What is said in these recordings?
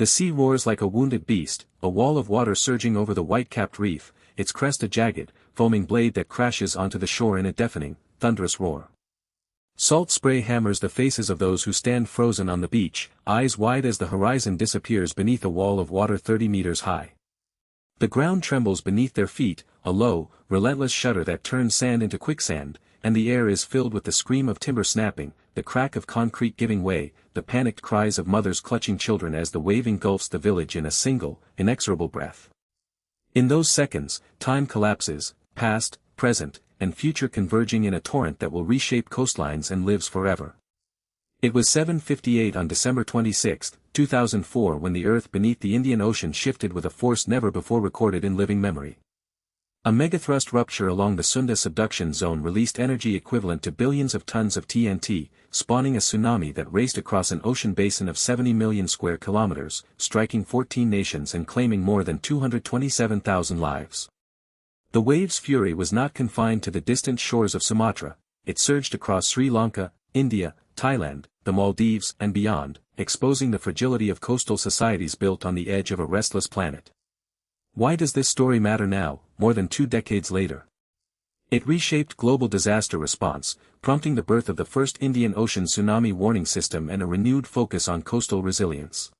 The sea roars like a wounded beast, a wall of water surging over the white-capped reef, its crest a jagged, foaming blade that crashes onto the shore in a deafening, thunderous roar. Salt spray hammers the faces of those who stand frozen on the beach, eyes wide as the horizon disappears beneath a wall of water 30 meters high. The ground trembles beneath their feet, a low, relentless shudder that turns sand into quicksand, and the air is filled with the scream of timber snapping, the crack of concrete giving way, the panicked cries of mothers clutching children as the wave engulfs the village in a single, inexorable breath. In those seconds, time collapses, past, present, and future converging in a torrent that will reshape coastlines and lives forever. It was 7:58 on December 26, 2004 when the earth beneath the Indian Ocean shifted with a force never before recorded in living memory. A megathrust rupture along the Sunda subduction zone released energy equivalent to billions of tons of TNT, spawning a tsunami that raced across an ocean basin of 70 million square kilometers, striking 14 nations and claiming more than 227,000 lives. The wave's fury was not confined to the distant shores of Sumatra, it surged across Sri Lanka, India, Thailand, the Maldives and beyond, exposing the fragility of coastal societies built on the edge of a restless planet. Why does this story matter now, more than 2 decades later? It reshaped global disaster response, prompting the birth of the first Indian Ocean tsunami warning system and a renewed focus on coastal resilience.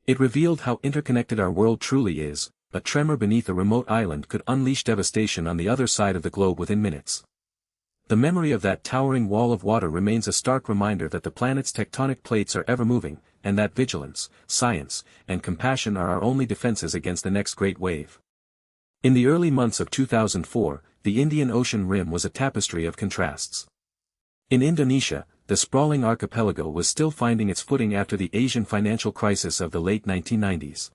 It revealed how interconnected our world truly is. A tremor beneath a remote island could unleash devastation on the other side of the globe within minutes. The memory of that towering wall of water remains a stark reminder that the planet's tectonic plates are ever moving, and that vigilance, science, and compassion are our only defenses against the next great wave. In the early months of 2004, the Indian Ocean rim was a tapestry of contrasts. In Indonesia, the sprawling archipelago was still finding its footing after the Asian financial crisis of the late 1990s.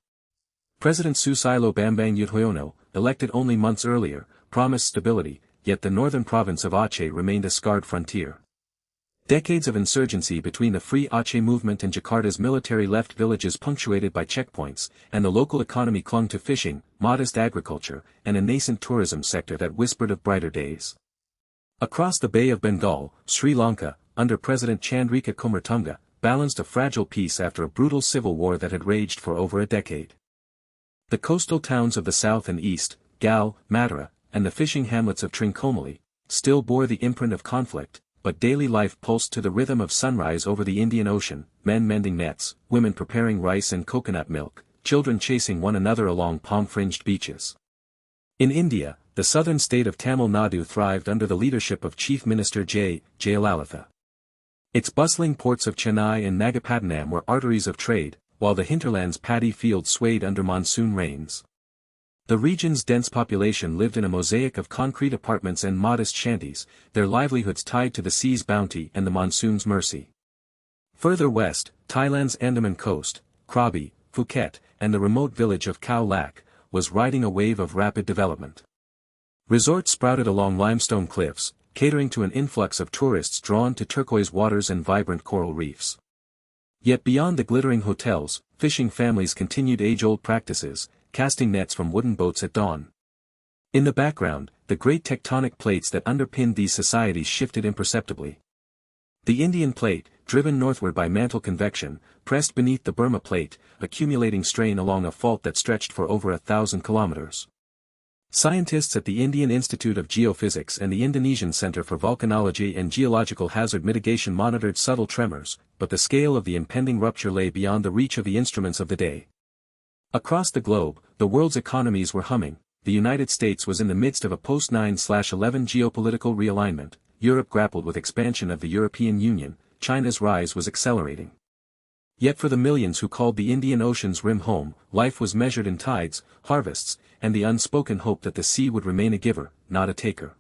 President Susilo Bambang Yudhoyono, elected only months earlier, promised stability, yet the northern province of Aceh remained a scarred frontier. Decades of insurgency between the Free Aceh movement and Jakarta's military left villages punctuated by checkpoints, and the local economy clung to fishing, modest agriculture, and a nascent tourism sector that whispered of brighter days. Across the Bay of Bengal, Sri Lanka, under President Chandrika Kumartunga, balanced a fragile peace after a brutal civil war that had raged for over a decade. The coastal towns of the south and east, Gal, Madura, and the fishing hamlets of Trincomalee, still bore the imprint of conflict, but daily life pulsed to the rhythm of sunrise over the Indian Ocean, men mending nets, women preparing rice and coconut milk, children chasing one another along palm-fringed beaches. In India, the southern state of Tamil Nadu thrived under the leadership of Chief Minister Jayalalitha. Its bustling ports of Chennai and Nagapattinam were arteries of trade, while the hinterland's paddy fields swayed under monsoon rains. The region's dense population lived in a mosaic of concrete apartments and modest shanties, their livelihoods tied to the sea's bounty and the monsoon's mercy. Further west, Thailand's Andaman coast, Krabi, Phuket, and the remote village of Khao Lak, was riding a wave of rapid development. Resorts sprouted along limestone cliffs, catering to an influx of tourists drawn to turquoise waters and vibrant coral reefs. Yet beyond the glittering hotels, fishing families continued age-old practices, casting nets from wooden boats at dawn. In the background, the great tectonic plates that underpinned these societies shifted imperceptibly. The Indian plate, driven northward by mantle convection, pressed beneath the Burma plate, accumulating strain along a fault that stretched for over 1,000 kilometers. Scientists at the Indian Institute of Geophysics and the Indonesian Center for Volcanology and Geological Hazard Mitigation monitored subtle tremors, but the scale of the impending rupture lay beyond the reach of the instruments of the day. Across the globe, the world's economies were humming. The United States was in the midst of a post-9/11 geopolitical realignment, Europe grappled with expansion of the European Union, China's rise was accelerating. Yet for the millions who called the Indian Ocean's rim home, life was measured in tides, harvests, and the unspoken hope that the sea would remain a giver, not a taker.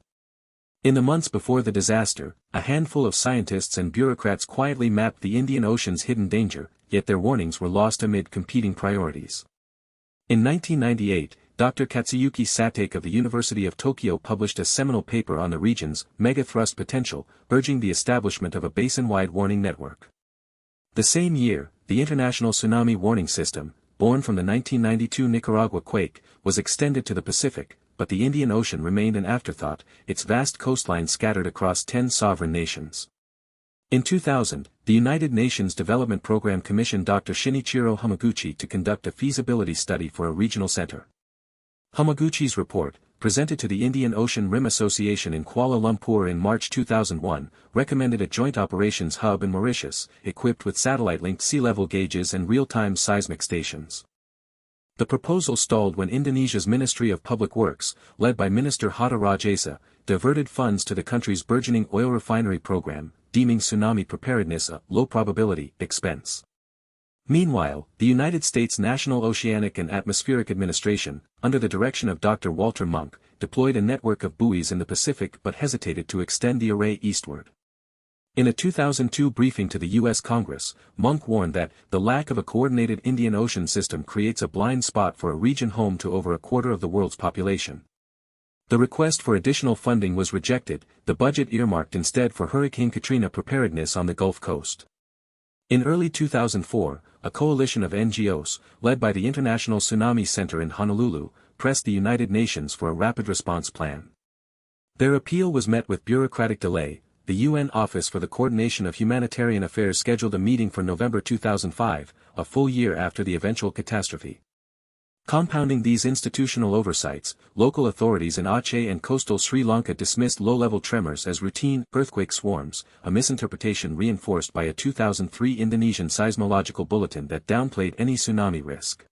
In the months before the disaster, a handful of scientists and bureaucrats quietly mapped the Indian Ocean's hidden danger, yet their warnings were lost amid competing priorities. In 1998, Dr. Katsuyuki Satake of the University of Tokyo published a seminal paper on the region's megathrust potential, urging the establishment of a basin-wide warning network. The same year, the International Tsunami Warning System, born from the 1992 Nicaragua quake, was extended to the Pacific, but the Indian Ocean remained an afterthought, its vast coastline scattered across 10 sovereign nations. In 2000, the United Nations Development Programme commissioned Dr. Shinichiro Hamaguchi to conduct a feasibility study for a regional center. Hamaguchi's report, presented to the Indian Ocean Rim Association in Kuala Lumpur in March 2001, recommended a joint operations hub in Mauritius, equipped with satellite-linked sea-level gauges and real-time seismic stations. The proposal stalled when Indonesia's Ministry of Public Works, led by Minister Hatta Rajasa, diverted funds to the country's burgeoning oil refinery program, deeming tsunami preparedness a low-probability expense. Meanwhile, the United States National Oceanic and Atmospheric Administration, under the direction of Dr. Walter Munk, deployed a network of buoys in the Pacific but hesitated to extend the array eastward. In a 2002 briefing to the U.S. Congress, Munk warned that the lack of a coordinated Indian Ocean system creates a blind spot for a region home to over a quarter of the world's population. The request for additional funding was rejected, the budget earmarked instead for Hurricane Katrina preparedness on the Gulf Coast. In early 2004, a coalition of NGOs, led by the International Tsunami Center in Honolulu, pressed the United Nations for a rapid response plan. Their appeal was met with bureaucratic delay. The UN Office for the Coordination of Humanitarian Affairs scheduled a meeting for November 2005, a full year after the eventual catastrophe. Compounding these institutional oversights, local authorities in Aceh and coastal Sri Lanka dismissed low-level tremors as routine earthquake swarms, a misinterpretation reinforced by a 2003 Indonesian seismological bulletin that downplayed any tsunami risk.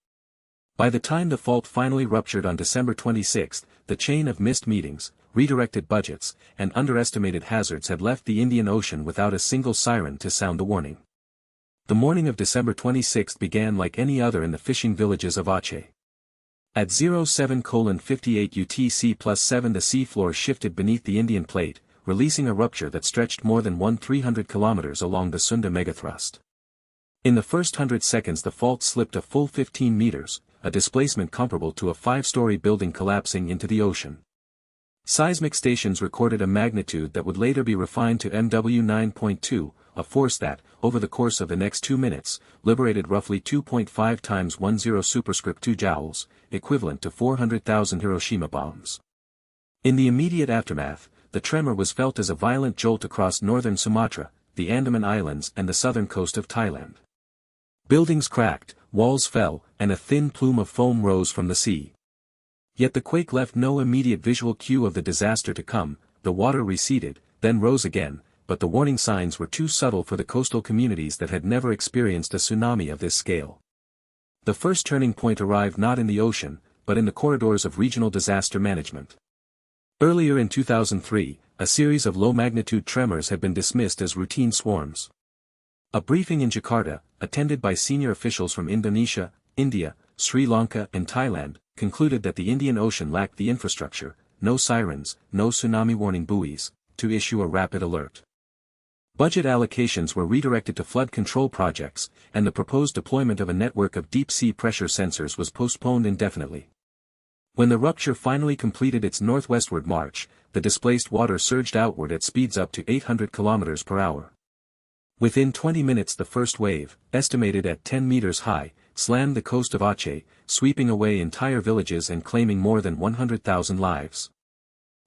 By the time the fault finally ruptured on December 26, the chain of missed meetings, redirected budgets, and underestimated hazards had left the Indian Ocean without a single siren to sound the warning. The morning of December 26 began like any other in the fishing villages of Aceh. At 07:58 UTC+7 the seafloor shifted beneath the Indian plate, releasing a rupture that stretched more than 300 kilometers along the Sunda megathrust. In the first 100 seconds the fault slipped a full 15 meters, a displacement comparable to a 5-story building collapsing into the ocean. Seismic stations recorded a magnitude that would later be refined to MW 9.2, a force that, over the course of the next 2 minutes, liberated roughly 2.5 times 10 superscript 2 joules, equivalent to 400,000 Hiroshima bombs. In the immediate aftermath, the tremor was felt as a violent jolt across northern Sumatra, the Andaman Islands and the southern coast of Thailand. Buildings cracked, walls fell, and a thin plume of foam rose from the sea. Yet the quake left no immediate visual cue of the disaster to come. The water receded, then rose again, but the warning signs were too subtle for the coastal communities that had never experienced a tsunami of this scale. The first turning point arrived not in the ocean, but in the corridors of regional disaster management. Earlier in 2003, a series of low-magnitude tremors had been dismissed as routine swarms. A briefing in Jakarta, attended by senior officials from Indonesia, India, Sri Lanka and Thailand, concluded that the Indian Ocean lacked the infrastructure, no sirens, no tsunami warning buoys, to issue a rapid alert. Budget allocations were redirected to flood control projects, and the proposed deployment of a network of deep-sea pressure sensors was postponed indefinitely. When the rupture finally completed its northwestward march, the displaced water surged outward at speeds up to 800 km per hour. Within 20 minutes the first wave, estimated at 10 meters high, slammed the coast of Aceh, sweeping away entire villages and claiming more than 100,000 lives.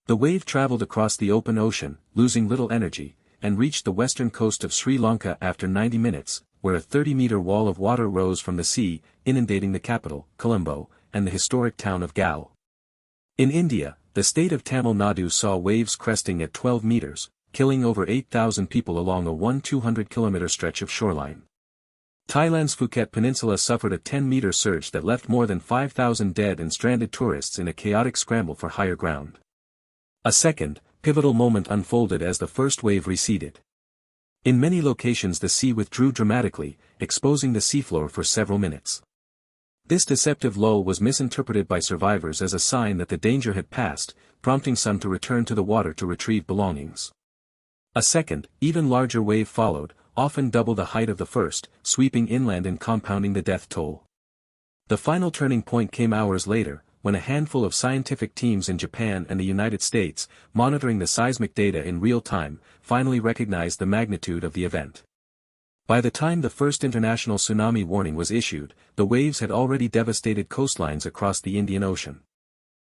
The wave traveled across the open ocean, losing little energy, and reached the western coast of Sri Lanka after 90 minutes, where a 30-meter wall of water rose from the sea, inundating the capital, Colombo, and the historic town of Galle. In India, the state of Tamil Nadu saw waves cresting at 12 meters, killing over 8,000 people along a 200-kilometer stretch of shoreline. Thailand's Phuket Peninsula suffered a 10-meter surge that left more than 5,000 dead and stranded tourists in a chaotic scramble for higher ground. A second, pivotal moment unfolded as the first wave receded. In many locations the sea withdrew dramatically, exposing the seafloor for several minutes. This deceptive lull was misinterpreted by survivors as a sign that the danger had passed, prompting some to return to the water to retrieve belongings. A second, even larger wave followed, often double the height of the first, sweeping inland and compounding the death toll. The final turning point came hours later, when a handful of scientific teams in Japan and the United States, monitoring the seismic data in real time, finally recognized the magnitude of the event. By the time the first international tsunami warning was issued, the waves had already devastated coastlines across the Indian Ocean.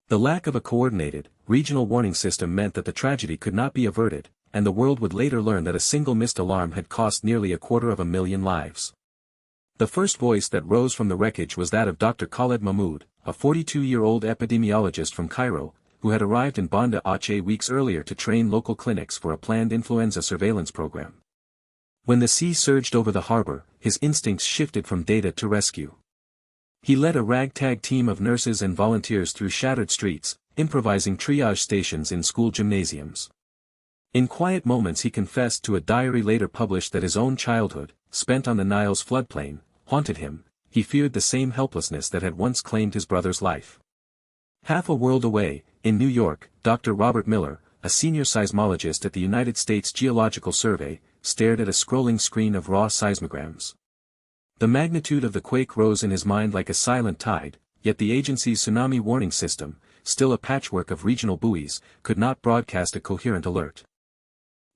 The lack of a coordinated, regional warning system meant that the tragedy could not be averted, and the world would later learn that a single missed alarm had cost nearly 250,000 lives. The first voice that rose from the wreckage was that of Dr. Khaled Mahmoud, a 42-year-old epidemiologist from Cairo, who had arrived in Banda Aceh weeks earlier to train local clinics for a planned influenza surveillance program. When the sea surged over the harbor, his instincts shifted from data to rescue. He led a ragtag team of nurses and volunteers through shattered streets, improvising triage stations in school gymnasiums. In quiet moments he confessed to a diary later published that his own childhood, spent on the Nile's floodplain, haunted him. He feared the same helplessness that had once claimed his brother's life. Half a world away, in New York, Dr. Robert Miller, a senior seismologist at the United States Geological Survey, stared at a scrolling screen of raw seismograms. The magnitude of the quake rose in his mind like a silent tide, yet the agency's tsunami warning system, still a patchwork of regional buoys, could not broadcast a coherent alert.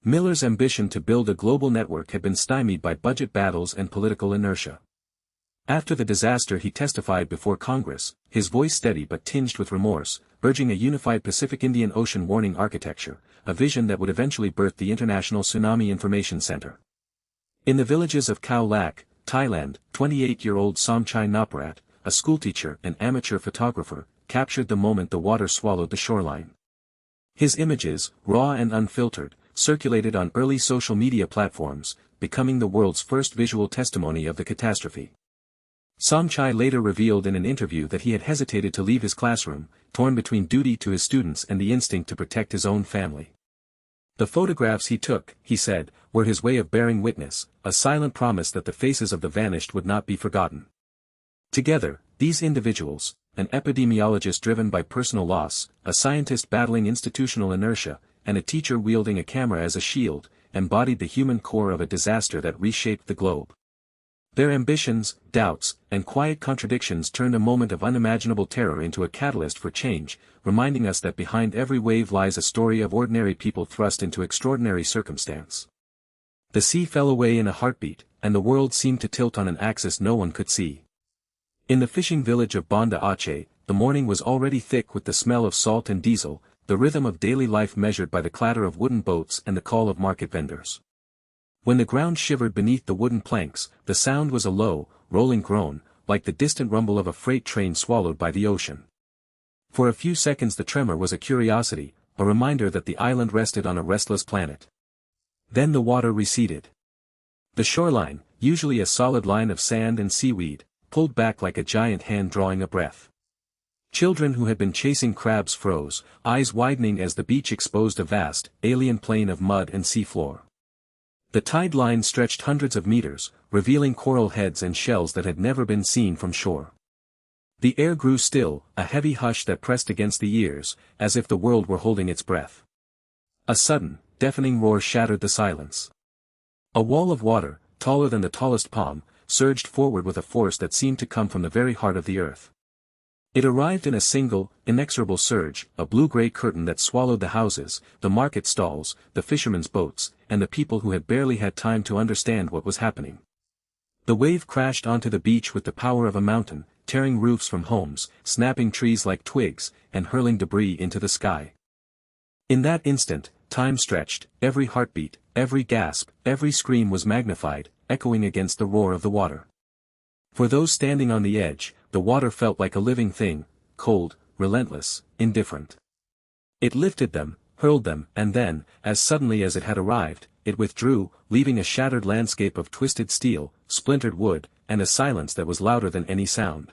Miller's ambition to build a global network had been stymied by budget battles and political inertia. After the disaster he testified before Congress, his voice steady but tinged with remorse, urging a unified Pacific Indian Ocean warning architecture, a vision that would eventually birth the International Tsunami Information Center. In the villages of Khao Lak, Thailand, 28-year-old Somchai Naparat, a schoolteacher and amateur photographer, captured the moment the water swallowed the shoreline. His images, raw and unfiltered, circulated on early social media platforms, becoming the world's first visual testimony of the catastrophe. Somchai later revealed in an interview that he had hesitated to leave his classroom, torn between duty to his students and the instinct to protect his own family. The photographs he took, he said, were his way of bearing witness, a silent promise that the faces of the vanished would not be forgotten. Together, these individuals, an epidemiologist driven by personal loss, a scientist battling institutional inertia, and a teacher wielding a camera as a shield, embodied the human core of a disaster that reshaped the globe. Their ambitions, doubts, and quiet contradictions turned a moment of unimaginable terror into a catalyst for change, reminding us that behind every wave lies a story of ordinary people thrust into extraordinary circumstance. The sea fell away in a heartbeat, and the world seemed to tilt on an axis no one could see. In the fishing village of Banda Aceh, the morning was already thick with the smell of salt and diesel, the rhythm of daily life measured by the clatter of wooden boats and the call of market vendors. When the ground shivered beneath the wooden planks, the sound was a low, rolling groan, like the distant rumble of a freight train swallowed by the ocean. For a few seconds the tremor was a curiosity, a reminder that the island rested on a restless planet. Then the water receded. The shoreline, usually a solid line of sand and seaweed, pulled back like a giant hand drawing a breath. Children who had been chasing crabs froze, eyes widening as the beach exposed a vast, alien plain of mud and seafloor. The tide line stretched hundreds of meters, revealing coral heads and shells that had never been seen from shore. The air grew still, a heavy hush that pressed against the ears, as if the world were holding its breath. A sudden, deafening roar shattered the silence. A wall of water, taller than the tallest palm, surged forward with a force that seemed to come from the very heart of the earth. It arrived in a single, inexorable surge, a blue-gray curtain that swallowed the houses, the market stalls, the fishermen's boats, and the people who had barely had time to understand what was happening. The wave crashed onto the beach with the power of a mountain, tearing roofs from homes, snapping trees like twigs, and hurling debris into the sky. In that instant, time stretched, every heartbeat, every gasp, every scream was magnified, echoing against the roar of the water. For those standing on the edge, the water felt like a living thing, cold, relentless, indifferent. It lifted them, hurled them, and then, as suddenly as it had arrived, it withdrew, leaving a shattered landscape of twisted steel, splintered wood, and a silence that was louder than any sound.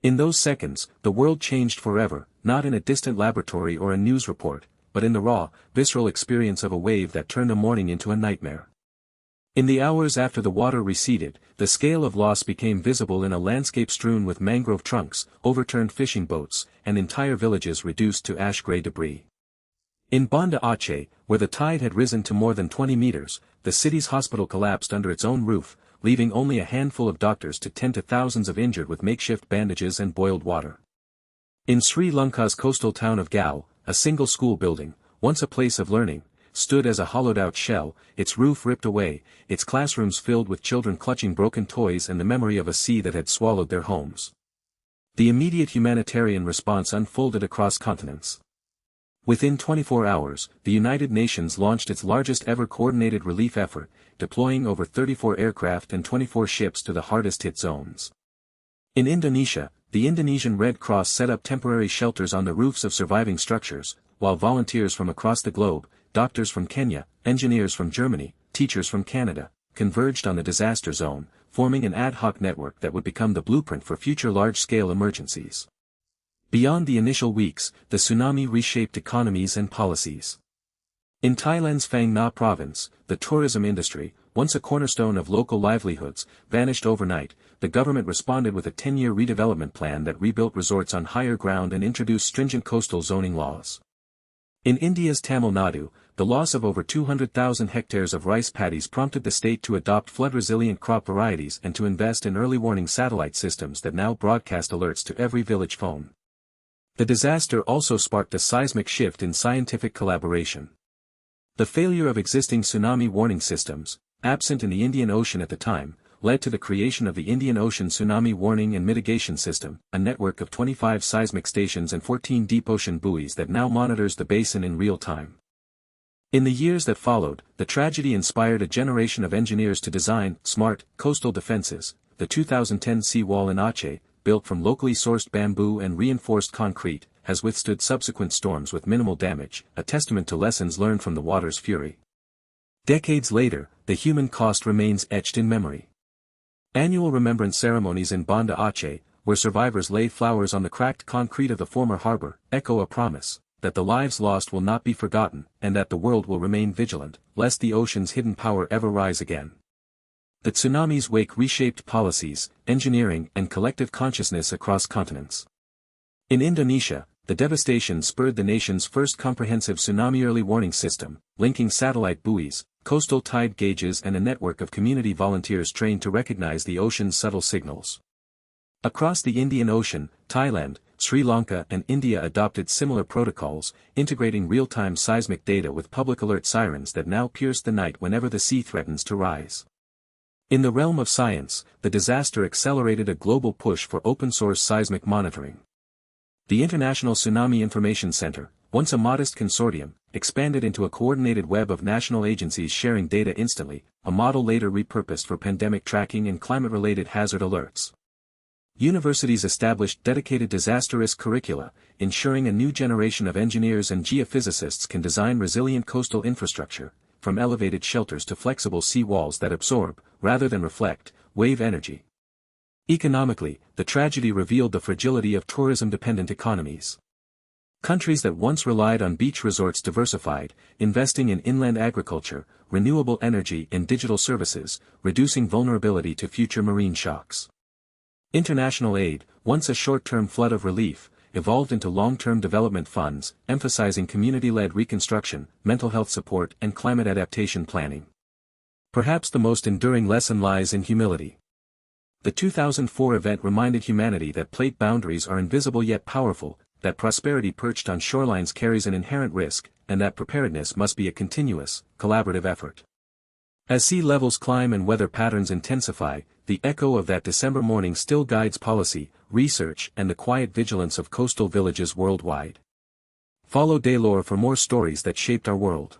In those seconds, the world changed forever, not in a distant laboratory or a news report, but in the raw, visceral experience of a wave that turned a morning into a nightmare. In the hours after the water receded, the scale of loss became visible in a landscape strewn with mangrove trunks, overturned fishing boats, and entire villages reduced to ash-gray debris. In Banda Aceh, where the tide had risen to more than 20 meters, the city's hospital collapsed under its own roof, leaving only a handful of doctors to tend to thousands of injured with makeshift bandages and boiled water. In Sri Lanka's coastal town of Gao, a single school building, once a place of learning, stood as a hollowed-out shell, its roof ripped away, its classrooms filled with children clutching broken toys and the memory of a sea that had swallowed their homes. The immediate humanitarian response unfolded across continents. Within 24 hours, the United Nations launched its largest ever coordinated relief effort, deploying over 34 aircraft and 24 ships to the hardest-hit zones. In Indonesia, the Indonesian Red Cross set up temporary shelters on the roofs of surviving structures, while volunteers from across the globe, doctors from Kenya, engineers from Germany, teachers from Canada, converged on the disaster zone, forming an ad hoc network that would become the blueprint for future large-scale emergencies. Beyond the initial weeks, the tsunami reshaped economies and policies. In Thailand's Phang Nga province, the tourism industry, once a cornerstone of local livelihoods, vanished overnight. The government responded with a 10-year redevelopment plan that rebuilt resorts on higher ground and introduced stringent coastal zoning laws. In India's Tamil Nadu, the loss of over 200,000 hectares of rice paddies prompted the state to adopt flood-resilient crop varieties and to invest in early warning satellite systems that now broadcast alerts to every village phone. The disaster also sparked a seismic shift in scientific collaboration. The failure of existing tsunami warning systems, absent in the Indian Ocean at the time, led to the creation of the Indian Ocean Tsunami Warning and Mitigation System, a network of 25 seismic stations and 14 deep ocean buoys that now monitors the basin in real time. In the years that followed, the tragedy inspired a generation of engineers to design smart coastal defenses. The 2010 seawall in Aceh, built from locally sourced bamboo and reinforced concrete, has withstood subsequent storms with minimal damage, a testament to lessons learned from the water's fury. Decades later, the human cost remains etched in memory. Annual remembrance ceremonies in Banda Aceh, where survivors lay flowers on the cracked concrete of the former harbor, echo a promise that the lives lost will not be forgotten, and that the world will remain vigilant, lest the ocean's hidden power ever rise again. The tsunami's wake reshaped policies, engineering, and collective consciousness across continents. In Indonesia, the devastation spurred the nation's first comprehensive tsunami early warning system, linking satellite buoys, coastal tide gauges and a network of community volunteers trained to recognize the ocean's subtle signals. Across the Indian Ocean, Thailand, Sri Lanka and India adopted similar protocols, integrating real-time seismic data with public alert sirens that now pierce the night whenever the sea threatens to rise. In the realm of science, the disaster accelerated a global push for open-source seismic monitoring. The International Tsunami Information Center, once a modest consortium, expanded into a coordinated web of national agencies sharing data instantly, a model later repurposed for pandemic tracking and climate-related hazard alerts. Universities established dedicated disaster risk curricula, ensuring a new generation of engineers and geophysicists can design resilient coastal infrastructure, from elevated shelters to flexible sea walls that absorb, rather than reflect, wave energy. Economically, the tragedy revealed the fragility of tourism-dependent economies. Countries that once relied on beach resorts diversified, investing in inland agriculture, renewable energy and digital services, reducing vulnerability to future marine shocks. International aid, once a short-term flood of relief, evolved into long-term development funds, emphasizing community-led reconstruction, mental health support and climate adaptation planning. Perhaps the most enduring lesson lies in humility. The 2004 event reminded humanity that plate boundaries are invisible yet powerful, that prosperity perched on shorelines carries an inherent risk, and that preparedness must be a continuous, collaborative effort. As sea levels climb and weather patterns intensify, the echo of that December morning still guides policy, research and the quiet vigilance of coastal villages worldwide. Follow DayLore for more stories that shaped our world.